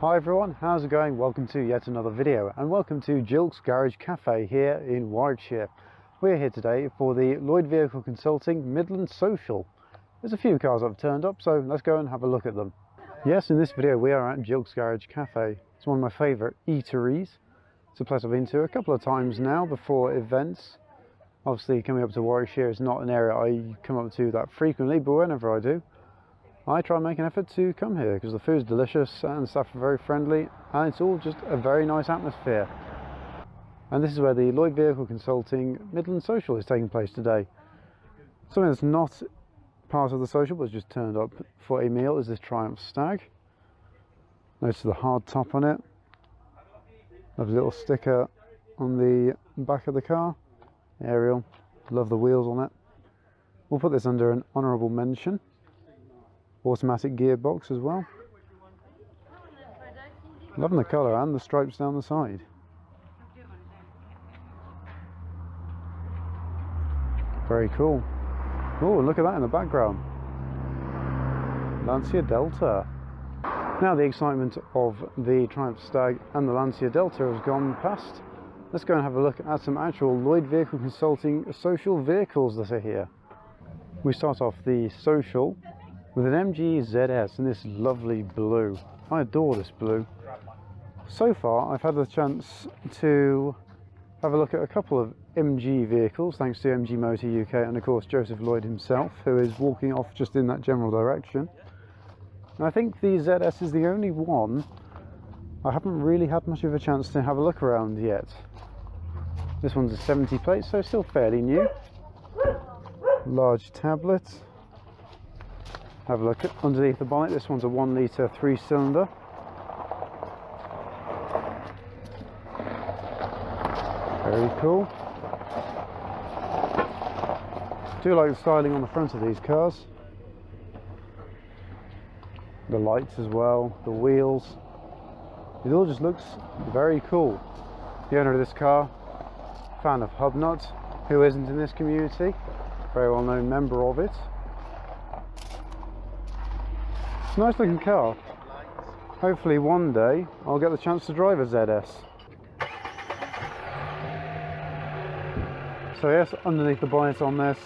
Hi everyone, how's it going? Welcome to yet another video and welcome to Gilks Garage Cafe here in Warwickshire. We're here today for the Lloyd Vehicle Consulting Midland Social. There's a few cars that have turned up, so let's go and have a look at them. Yes, in this video we are at Gilks Garage Cafe. It's one of my favourite eateries. It's a place I've been to a couple of times now before events. Obviously coming up to Warwickshire is not an area I come up to that frequently, but whenever I do, I try and make an effort to come here because the food's delicious and the staff are very friendly and it's all just a very nice atmosphere. And this is where the Lloyd Vehicle Consulting Midland Social is taking place today. Something that's not part of the social but has just turned up for a meal is this Triumph Stag. Notice the hard top on it. Lovely little sticker on the back of the car. Aerial. Love the wheels on it. We'll put this under an honourable mention. Automatic gearbox as well. Loving the colour and the stripes down the side. Very cool. Oh, look at that in the background. Lancia Delta. Now the excitement of the Triumph Stag and the Lancia Delta has gone past. Let's go and have a look at some actual Lloyd Vehicle Consulting social vehicles that are here. We start off the social with an MG ZS in this lovely blue. I adore this blue. So far I've had the chance to have a look at a couple of MG vehicles thanks to MG Motor UK and of course Joseph Lloyd himself, who is walking off just in that general direction. And I think the ZS is the only one I haven't really had much of a chance to have a look around yet. This one's a 70 plate, so still fairly new. Large tablet. Have a look at underneath the bonnet. This one's a 1 litre 3-cylinder. Very cool. Do like the styling on the front of these cars. The lights as well, the wheels. It all just looks very cool. The owner of this car, fan of Hubnut, who isn't in this community, very well known member of it. It's a nice looking car. Hopefully one day I'll get the chance to drive a ZS. So yes, underneath the bonnet on this,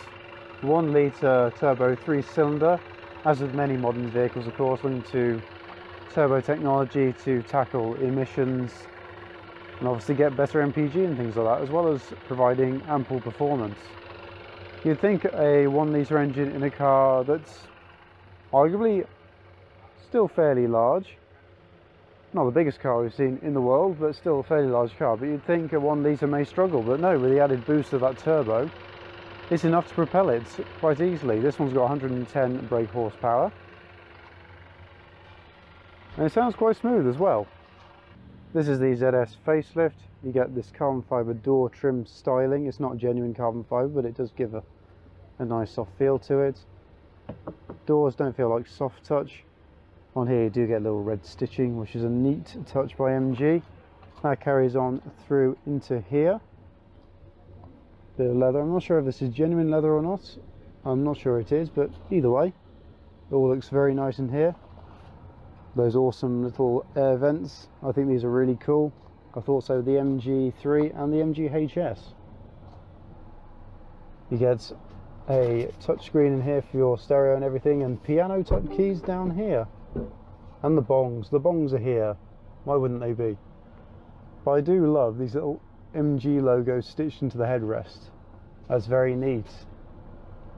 1 litre turbo 3-cylinder, as with many modern vehicles of course, looking to turbo technology to tackle emissions and obviously get better MPG and things like that, as well as providing ample performance. You'd think a 1 litre engine in a car that's arguably still fairly large, not the biggest car we've seen in the world, but still a fairly large car, but you'd think a 1 litre may struggle, but no, with the added boost of that turbo, it's enough to propel it quite easily. This one's got 110 brake horsepower, and it sounds quite smooth as well. This is the ZS facelift. You get this carbon fibre door trim styling. It's not genuine carbon fibre, but it does give a nice soft feel to it. Doors don't feel like soft touch. On here you do get a little red stitching, which is a neat touch by MG. That carries on through into here. Bit of leather. I'm not sure if this is genuine leather or not. I'm not sure it is, but either way, it all looks very nice in here. Those awesome little air vents, I think these are really cool. I thought so, the MG3 and the MG HS. You get a touchscreen in here for your stereo and everything, and piano type keys down here. And the bongs are here. Why wouldn't they be? But I do love these little MG logos stitched into the headrest. That's very neat.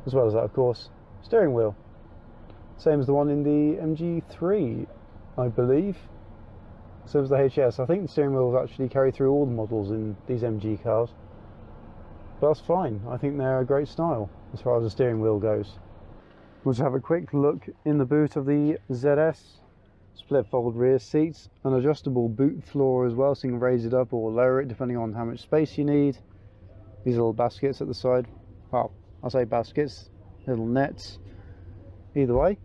As well as that, of course, steering wheel. Same as the one in the MG3, I believe. So as the HS. I think the steering wheel will actually carry through all the models in these MG cars. But that's fine. I think they're a great style as far as the steering wheel goes. We'll just have a quick look in the boot of the ZS. Split fold rear seats, an adjustable boot floor as well, so you can raise it up or lower it depending on how much space you need. These little baskets at the side, well, I say baskets, little nets. Either way,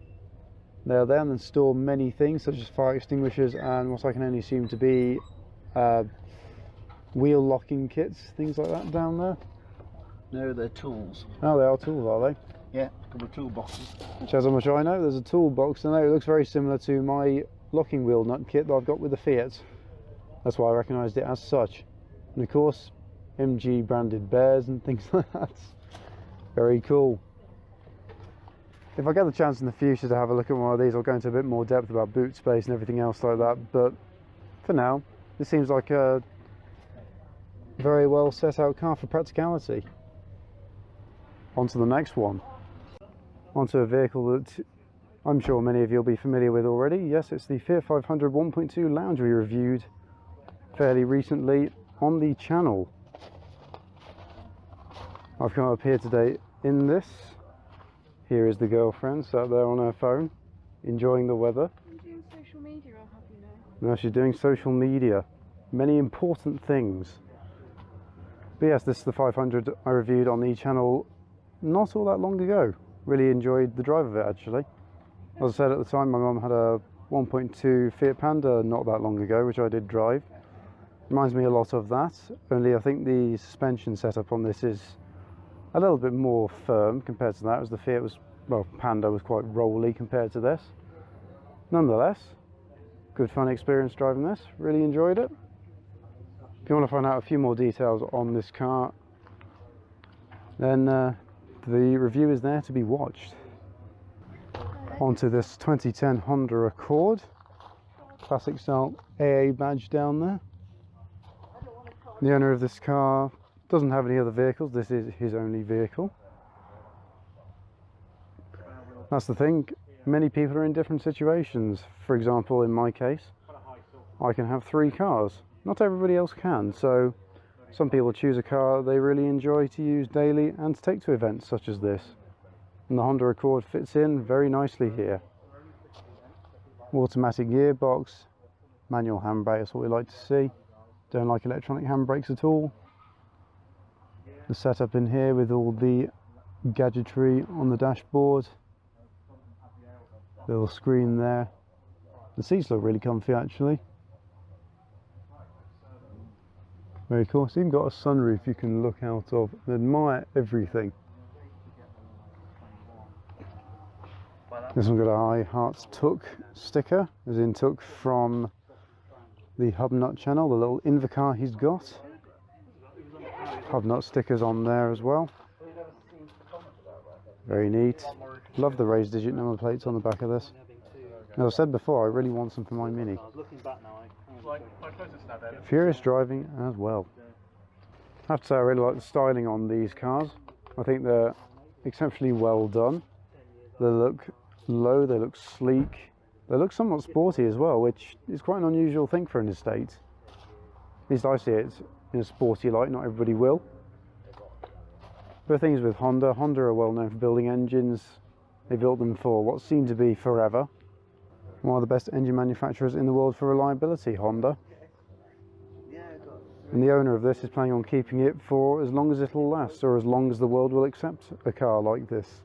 they're there and then store many things such as fire extinguishers and what I can only assume to be wheel locking kits, things like that down there. No, they're tools. Oh, they are tools, are they? Yeah, a couple of toolboxes. Which, as much as I know, there's a toolbox in there. It looks very similar to my locking wheel nut kit that I've got with the Fiat. That's why I recognised it as such. And of course, MG branded bears and things like that. Very cool. If I get the chance in the future to have a look at one of these, I'll go into a bit more depth about boot space and everything else like that. But for now, this seems like a very well set out car for practicality. On to the next one. Onto a vehicle that I'm sure many of you will be familiar with already. Yes, it's the Fiat 500 1.2 Lounge we reviewed fairly recently on the channel. I've come up here today in this. Here is the girlfriend sat there on her phone, enjoying the weather. Are you doing social media, I'll have you know? Now she's doing social media. Many important things. But yes, this is the 500 I reviewed on the channel not all that long ago. Really enjoyed the drive of it actually. As I said at the time, my mum had a 1.2 Fiat Panda not that long ago, which I did drive. Reminds me a lot of that, only I think the suspension setup on this is a little bit more firm compared to that, as the Fiat was, well, Panda was quite rolly compared to this. Nonetheless, good fun experience driving this, really enjoyed it. If you want to find out a few more details on this car, then the review is there to be watched. Onto this 2010 Honda Accord, classic style AA badge down there. The owner of this car doesn't have any other vehicles, this is his only vehicle. That's the thing, many people are in different situations. For example, in my case, I can have 3 cars. Not everybody else can, so some people choose a car they really enjoy to use daily and to take to events such as this. And the Honda Accord fits in very nicely here. Automatic gearbox, manual handbrake, that's what we like to see. Don't like electronic handbrakes at all. The setup in here with all the gadgetry on the dashboard. Little screen there. The seats look really comfy actually. Very cool. It's even got a sunroof you can look out of and admire everything. This one got a I Heart Took sticker, as in took from the Hubnut channel, the little Invacar he's got. Hubnut stickers on there as well. Very neat. Love the raised digit number plates on the back of this. As I said before, I really want some for my Mini. Furious driving as well. I have to say I really like the styling on these cars. I think they're exceptionally well done. They look low, they look sleek, they look somewhat sporty as well, which is quite an unusual thing for an estate. At least I see it in a sporty light, not everybody will. But the thing is with Honda are well known for building engines. They built them for what seemed to be forever. One of the best engine manufacturers in the world for reliability, Honda. And the owner of this is planning on keeping it for as long as it'll last, or as long as the world will accept a car like this.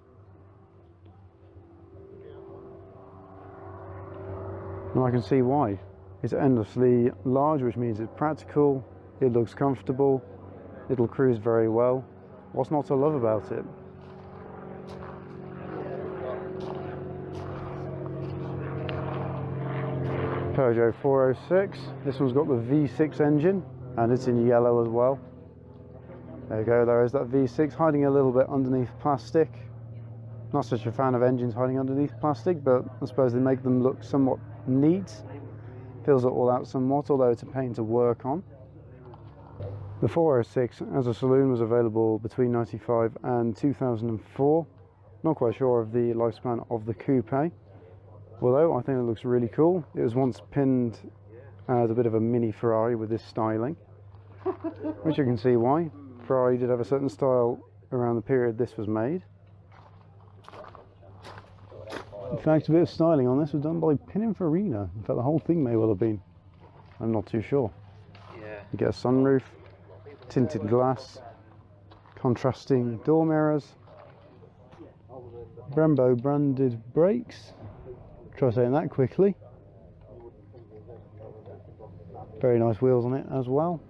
And I can see why. It's endlessly large, which means it's practical, it looks comfortable, it'll cruise very well. What's not to love about it? Peugeot 406. This one's got the V6 engine and it's in yellow as well. There you go, there is that V6 hiding a little bit underneath plastic. Not such a fan of engines hiding underneath plastic, but I suppose they make them look somewhat neat. Fills it all out somewhat, although it's a pain to work on. The 406 as a saloon was available between 1995 and 2004. Not quite sure of the lifespan of the coupe, although I think it looks really cool. It was once pinned as a bit of a mini Ferrari with this styling, which you can see why. Ferrari did have a certain style around the period this was made. In fact, a bit of styling on this was done by Pininfarina. In fact, the whole thing may well have been. I'm not too sure. You get a sunroof, tinted glass, contrasting door mirrors, Brembo branded brakes. Try saying that quickly. Very nice wheels on it as well.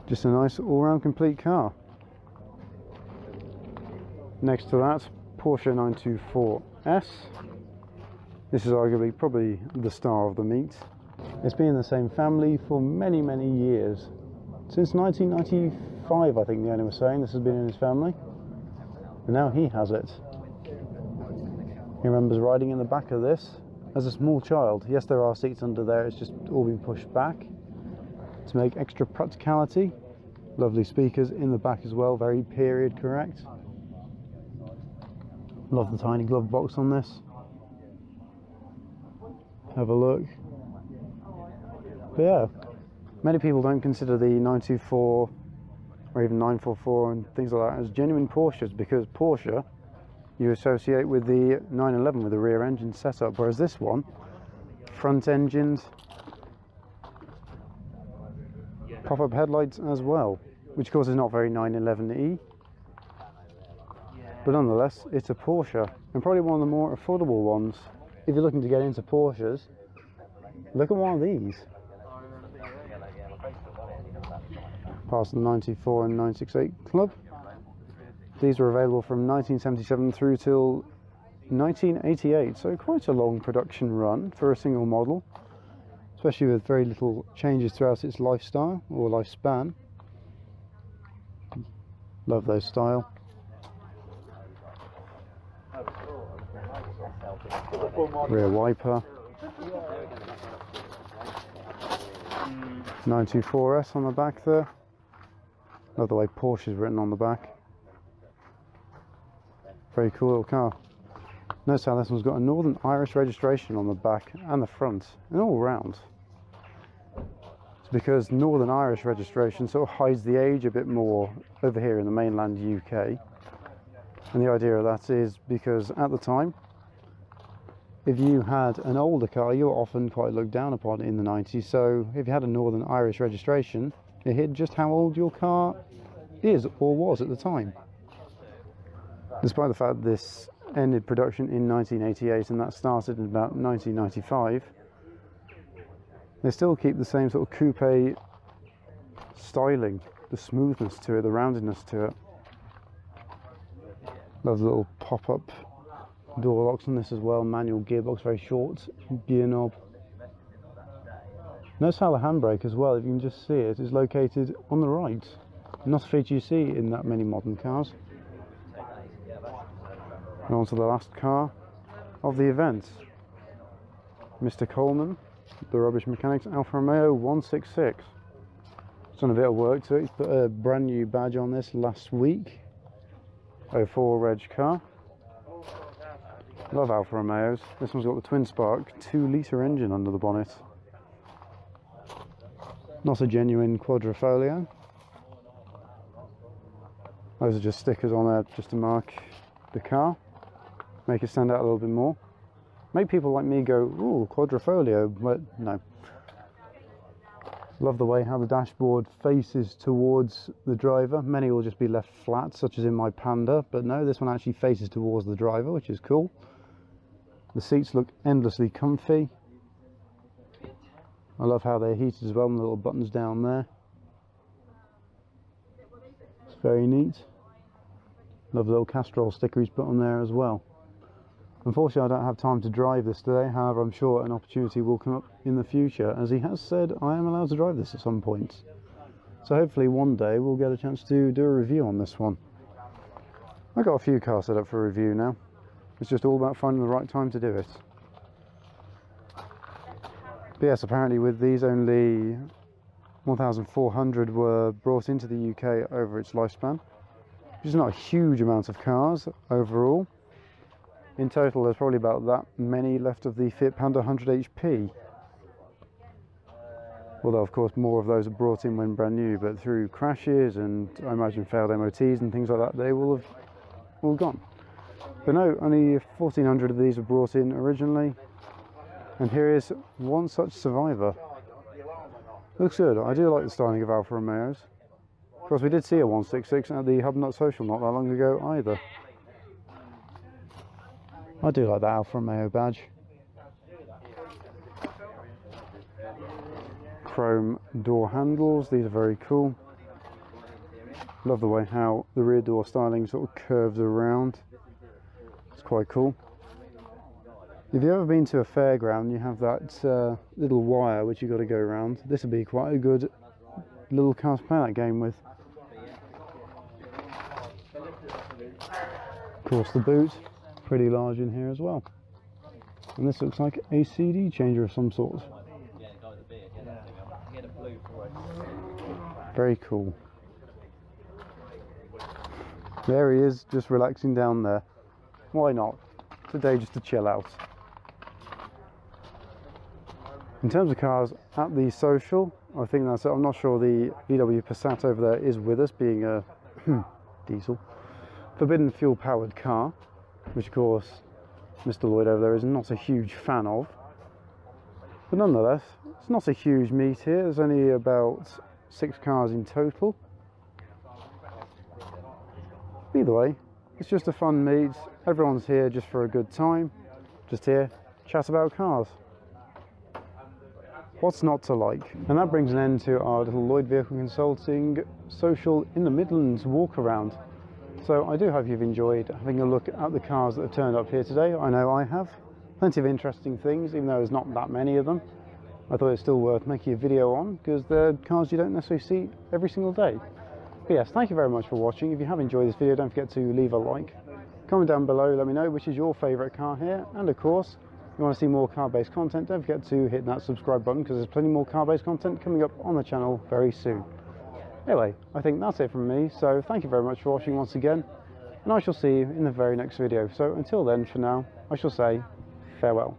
Just a nice all-round complete car. Next to that, Porsche 924S. This is arguably probably the star of the meet. It's been in the same family for many, many years. Since 1995, I think the owner was saying this has been in his family. And now he has it. He remembers riding in the back of this as a small child. Yes, there are seats under there, it's just all been pushed back to make extra practicality. Lovely speakers in the back as well, very period correct. Love the tiny glove box on this. Have a look. But yeah, many people don't consider the 924 or even 944 and things like that as genuine Porsches, because Porsche you associate with the 911 with the rear engine setup, whereas this one, front engined, pop-up headlights as well, which of course is not very 911-y, but nonetheless it's a Porsche, and probably one of the more affordable ones. If you're looking to get into Porsches, look at one of these. Past the 94 and 968 club. These were available from 1977 through till 1988, so quite a long production run for a single model, especially with very little changes throughout its lifestyle or lifespan. Love those style. Rear wiper. 924S on the back there. Love the way Porsche is written on the back. Very cool little car. Notice how this one's got a Northern Irish registration on the back and the front and all round. It's because Northern Irish registration sort of hides the age a bit more over here in the mainland UK. And the idea of that is because at the time, if you had an older car, you were often quite looked down upon in the 90s. So if you had a Northern Irish registration, it hid just how old your car is or was at the time. Despite the fact this ended production in 1988 and that started in about 1995, they still keep the same sort of coupe styling, the smoothness to it, the roundedness to it. Love the little pop-up door locks on this as well, manual gearbox, very short gear knob. Notice how the handbrake as well, if you can just see it, is located on the right. Not a feature you see in that many modern cars. And on to the last car of the event. Mr. Coleman, the Rubbish Mechanics Alfa Romeo 166. It's done a bit of work to it. He's put a brand new badge on this last week. 04 reg car. Love Alfa Romeos. This one's got the twin spark 2-litre engine under the bonnet. Not a genuine quadrifoglio. Those are just stickers on there just to mark the car, make it stand out a little bit more. Make people like me go, ooh, quadrifoglio, but no. Love the way how the dashboard faces towards the driver. Many will just be left flat, such as in my Panda, but no, this one actually faces towards the driver, which is cool. The seats look endlessly comfy. I love how they're heated as well, and the little buttons down there. It's very neat. Love the little Castrol sticker he's put on there as well. Unfortunately, I don't have time to drive this today. However, I'm sure an opportunity will come up in the future, as he has said I am allowed to drive this at some point. So hopefully one day we'll get a chance to do a review on this one. I've got a few cars set up for review now. It's just all about finding the right time to do it. But yes, apparently with these only 1,400 were brought into the UK over its lifespan, which is not a huge amount of cars overall. In total, there's probably about that many left of the Fiat Panda 100 HP. Although, of course, more of those are brought in when brand new, but through crashes and I imagine failed MOTs and things like that, they will have all gone. But no, only 1,400 of these were brought in originally. And here is one such survivor. Looks good. I do like the styling of Alfa Romeos. Of course, we did see a 166 at the Hub Nut Social not that long ago either. I do like that Alfa Romeo badge. Chrome door handles, these are very cool. Love the way how the rear door styling sort of curves around. It's quite cool. If you've ever been to a fairground, you have that little wire which you've got to go around. This would be quite a good little car to play that game with. Of course, the boot, pretty large in here as well. And this looks like a CD changer of some sort. Very cool. There he is, just relaxing down there. Why not? Today just to chill out. In terms of cars at the social, I think that's it. I'm not sure the VW Passat over there is with us, being a diesel. Forbidden fuel powered car, which of course Mr. Lloyd over there is not a huge fan of. But nonetheless, it's not a huge meet here. There's only about 6 cars in total. Either way, it's just a fun meet. Everyone's here just for a good time. Just here, chat about cars. What's not to like? And that brings an end to our little Lloyd Vehicle Consulting social in the Midlands walk around. So I do hope you've enjoyed having a look at the cars that have turned up here today. I know I have. Plenty of interesting things, even though there's not that many of them. I thought it's still worth making a video on because they're cars you don't necessarily see every single day. But yes, thank you very much for watching. If you have enjoyed this video, don't forget to leave a like. Comment down below, let me know which is your favourite car here. And of course, if you want to see more car-based content, don't forget to hit that subscribe button because there's plenty more car-based content coming up on the channel very soon. Anyway, I think that's it from me, so thank you very much for watching once again, and I shall see you in the very next video. So until then, for now, I shall say farewell.